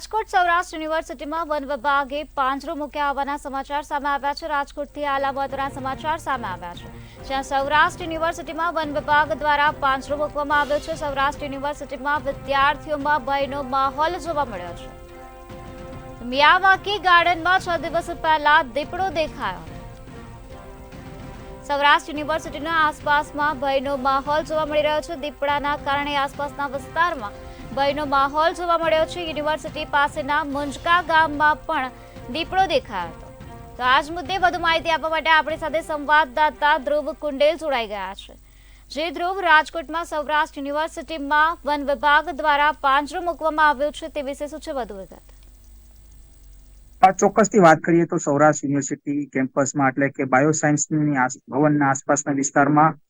રાજકોટ સૌરાષ્ટ્ર યુનિવર્સિટીમાં વન વિભાગે પાંજરો મૂક્યા હોવાના સમાચાર સામે આવ્યા છે। રાજકોટથી હાલ મહત્વના સમાચાર સામે આવ્યા છે, જ્યાં સૌરાષ્ટ્ર યુનિવર્સિટીમાં વન વિભાગ દ્વારા પાંજરો મૂકવામાં આવ્યો છે। સૌરાષ્ટ્ર યુનિવર્સિટીમાં વિદ્યાર્થીઓમાં ભયનો માહોલ જોવા મળ્યો છે। મિયાવાકી ગાર્ડનમાં 6 દિવસ પહેલા દીપડો દેખાયો। સૌરાષ્ટ્ર યુનિવર્સિટીના આસપાસમાં ભયનો માહોલ જોવા મળી રહ્યો છે। દીપડાના કારણે આસપાસના વિસ્તારમાં ભયનો માહોલ જોવા મળ્યો છે। યુનિવર્સિટી પાસેના મુંજકા ગામમાં પણ દીપડો દેખાયો હતો। તો આજ મુદ્દે વધુ માહિતી આપવા માટે આપણી સાથે સંવાદદાતા ધ્રુવ કુંડેલ જોડાઈ ગયા છે। જે ધ્રુવ, રાજકોટમાં સૌરાષ્ટ્ર યુનિવર્સિટીમાં વન વિભાગ દ્વારા પાંજરો મૂકવામાં આવ્યો છે, તે વિશે શું છે વધુ વિગત? ચોક્કસથી વાત કરીએ તો સૌરાષ્ટ્ર યુનિવર્સિટી કેમ્પસમાં એટલે કે બાયોસાયન્સની ભવનના આસપાસના વિસ્તારમાં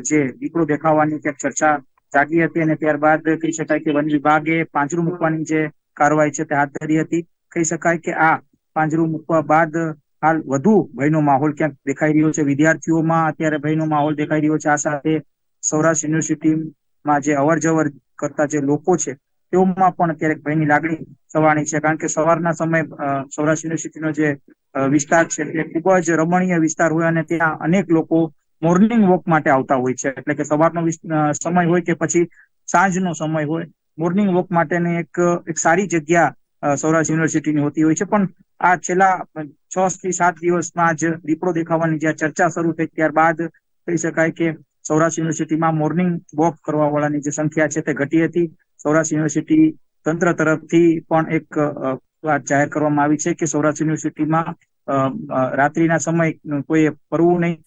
જે દીપડો દેખાવાની ક્યાંક ચર્ચા જાગી હતી અને ત્યારબાદ કહી શકાય કે વન વિભાગે પાંજરું મૂકવાની જે કાર્યવાહી છે તે હાથ ધરી હતી। કહી શકાય કે આ પાંજરું મૂકવા બાદ હાલ વધુ ભયનો માહોલ ક્યાંક દેખાઈ રહ્યો છે। વિદ્યાર્થીઓમાં અત્યારે ભયનો માહોલ દેખાઈ રહ્યો છે। આ સાથે સૌરાષ્ટ્ર યુનિવર્સિટીમાં જે અવર જવર કરતા જે લોકો છે તેઓમાં પણ અત્યારે ભયની લાગણી છવાણી છે, કારણ કે સવારના સમય સૌરાષ્ટ્ર યુનિવર્સિટીનો જે વિસ્તાર છે તે ખૂબ જ રમણીય વિસ્તાર હોય અને ત્યાં અનેક લોકો મોર્નિંગ વોક માટે આવતા હોય છે। એટલે કે સવારનો સમય હોય કે પછી સાંજનો સમય હોય, મોર્નિંગ વોક માટેની એક સારી જગ્યા સૌરાષ્ટ્ર યુનિવર્સિટીની હોતી હોય છે। પણ આ છેલ્લા 6 થી 7 દિવસમાં જ દીપડો દેખાવાની જે ચર્ચા શરૂ થઈ ત્યારબાદ કહી શકાય કે સૌરાષ્ટ્ર યુનિવર્સિટીમાં મોર્નિંગ વોક કરવા વાળાની જે સંખ્યા છે તે ઘટી હતી। સૌરાષ્ટ્ર યુનિવર્સિટી તંત્ર તરફથી પણ એક વાત જાહેર કરવામાં આવી છે કે સૌરાષ્ટ્ર યુનિવર્સિટીમાં રાત્રિના સમય કોઈએ ફરવું નહીં,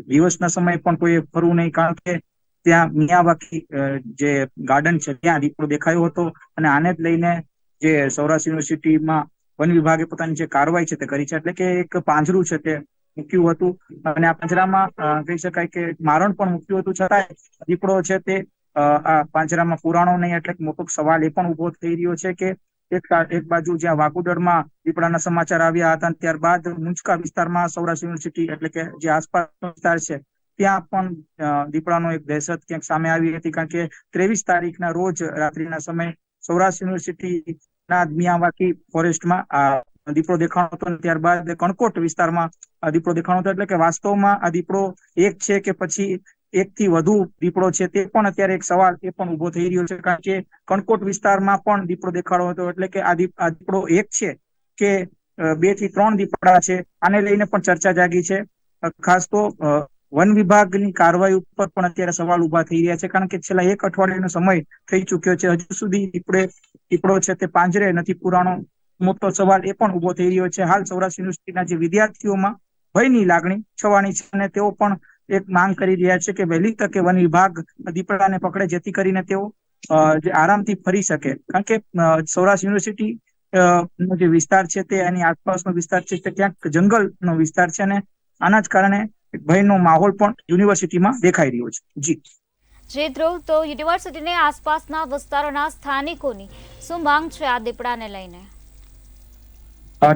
દિવસના સમય પણ કોઈએ ફરવું નહીં, કારણ કે ત્યાં મિયાવાકી જે ગાર્ડન છે ત્યાં દીપડો દેખાયો હતો અને આને જ લઈને જે સૌરાષ્ટ્ર યુનિવર્સિટીમાં વન વિભાગે પોતાની જે કાર્યવાહી છે તે કરી છે। એટલે કે એક પાંજરું છે તે મૂક્યું હતું અને આ પાંજરામાં કહી શકાય કે મારણ પણ મૂક્યું હતું, છતાંય દીપડો છે તે આ પાંજરામાં પુરાણો નહીં। એટલે મોટો સવાલ એ પણ ઉભો થઈ રહ્યો છે કે એક બાજુ જ્યાં વાકુડરમાં દીપડાના સમાચાર આવ્યા હતા ત્યારબાદ મુંજકા વિસ્તારમાં સૌરાષ્ટ્ર યુનિવર્સિટી એટલે કે જે આસપાસનો વિસ્તાર છે ત્યાં પણ દીપડાનો એક દહેશત ક્યાંક સામે આવી હતી, કારણ કે 23 તારીખના રોજ રાત્રિના સમયે સૌરાષ્ટ્ર યુનિવર્સિટીના મિયાવાકી ફોરેસ્ટમાં દીપડો દેખાણો હતો અને ત્યારબાદ કણકોટ વિસ્તારમાં દીપડો દેખાણો હતો। એટલે કે વાસ્તવમાં આ દીપડો એક છે કે પછી એકથી વધુ દીપડો છે તે પણ અત્યારે એક સવાલ એ પણ ઉભો થઈ રહ્યો છે, કારણ કે કણકોટ વિસ્તારમાં પણ દીપડો દેખાડો હતો। એટલે કે આ દીપડો એક છે કે 2 થી 3 દીપડા છે, આને લઈને પણ ચર્ચા જાગી છે। ખાસ તો વન વિભાગની કાર્યવાહી ઉપર પણ અત્યારે સવાલ ઉભા થઈ રહ્યા છે, કારણ કે છેલ્લા 1 અઠવાડિયાનો સમય થઈ ચુક્યો છે, હજુ સુધી દીપડો છે તે પાંજરે નથી પુરાણો। મોટો સવાલ એ પણ ઉભો થઈ રહ્યો છે। હાલ સૌરાષ્ટ્ર યુનિવર્સિટીના જે વિદ્યાર્થીઓમાં ભયની લાગણી છવાણી છે અને તેઓ પણ એક માંગ કરી રહ્યા છે કે વહેલી તકે વન વિભાગ દીપડાને પકડે, જેથી કરીને તેઓ જે આરામથી ફરી શકે, કારણ કે સૌરાષ્ટ્ર યુનિવર્સિટી નો જે વિસ્તાર છે તે એની આસપાસનો વિસ્તાર છે તે ક્યાંક જંગલનો વિસ્તાર છે અને આના જ કારણે ભયનો માહોલ પણ યુનિવર્સિટીમાં દેખાઈ રહ્યો છે। જી ધ્રુવ, તો યુનિવર્સિટીની આસપાસના વિસ્તારોના સ્થાનિકોની શું માંગ છે આ દીપડાને લઈને?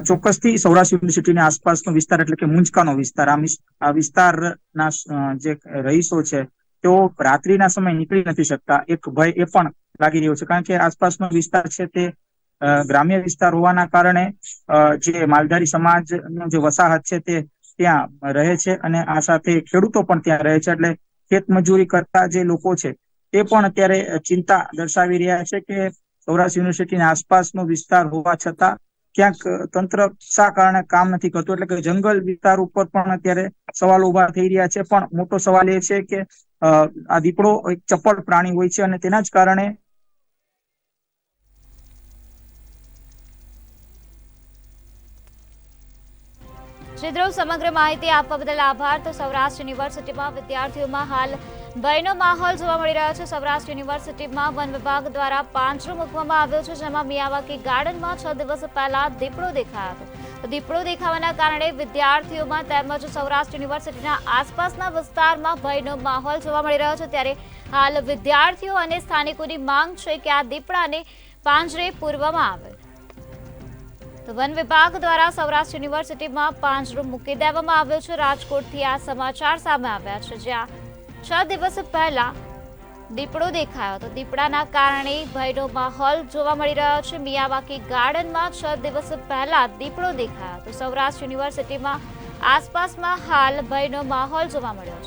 ચોક્કસથી સૌરાષ્ટ્ર યુનિવર્સિટીની આસપાસનો વિસ્તાર એટલે કે મુંજકાનો વિસ્તાર, આ વિસ્તારના જે રહીશો છે તેઓ રાત્રિના સમય નીકળી નથી શકતા। એક ભય એ પણ લાગી રહ્યો છે, કારણ કે આસપાસનો વિસ્તાર છે તે ગ્રામ્ય વિસ્તાર હોવાના કારણે જે માલધારી સમાજનો જે વસાહત છે તે ત્યાં રહે છે અને આ સાથે ખેડૂતો પણ ત્યાં રહે છે। એટલે ખેત મજૂરી કરતા જે લોકો છે તે પણ અત્યારે ચિંતા દર્શાવી રહ્યા છે કે સૌરાષ્ટ્ર યુનિવર્સિટીની આસપાસનો વિસ્તાર હોવા છતાં ક્યાંક તંત્ર શા કારણે કામ નથી કરતું। એટલે કે જંગલ વિસ્તાર ઉપર પણ અત્યારે સવાલ ઉભા થઈ રહ્યા છે। પણ મોટો સવાલ એ છે કે આ દીપડો એક ચપળ પ્રાણી હોય છે અને તેના જ કારણે ધ્રુવ, સમગ્ર માહિતી આપવા બદલ આભાર। તો સૌરાષ્ટ્ર યુનિવર્સિટીમાં વિદ્યાર્થીઓમાં હાલ ભયનો માહોલ જોવા મળી રહ્યો છે। સૌરાષ્ટ્ર યુનિવર્સિટીમાં વન વિભાગ દ્વારા પાંજરો મૂકવામાં આવ્યો છે, જેમાં મિયાવાકી ગાર્ડનમાં 6 દિવસ પહેલા દીપડો દેખાયો હતો। તો દીપડો દેખાવાના કારણે વિદ્યાર્થીઓમાં તેમજ સૌરાષ્ટ્ર યુનિવર્સિટીના આસપાસના વિસ્તારમાં ભયનો માહોલ જોવા મળી રહ્યો છે। ત્યારે હાલ વિદ્યાર્થીઓ અને સ્થાનિકોની માંગ છે કે આ દીપડાને પાંજરે પૂરવામાં આવે। તો વન વિભાગ દ્વારા સૌરાષ્ટ્ર યુનિવર્સિટીમાં પાંજરો મૂકી દેવામાં આવ્યો છે। રાજકોટથી આ સમાચાર સામે આવ્યા છે, જ્યાં 6 દિવસ પહેલા દીપડો દેખાયો તો દીપડાના કારણે ભયનો માહોલ જોવા મળી રહ્યો છે. મિયાવાકી ગાર્ડનમાં 6 દિવસ પહેલા દીપડો દેખાયો તો સૌરાષ્ટ્ર યુનિવર્સિટીમાં આસપાસમાં હાલ ભયનો માહોલ જોવા મળ્યો છે.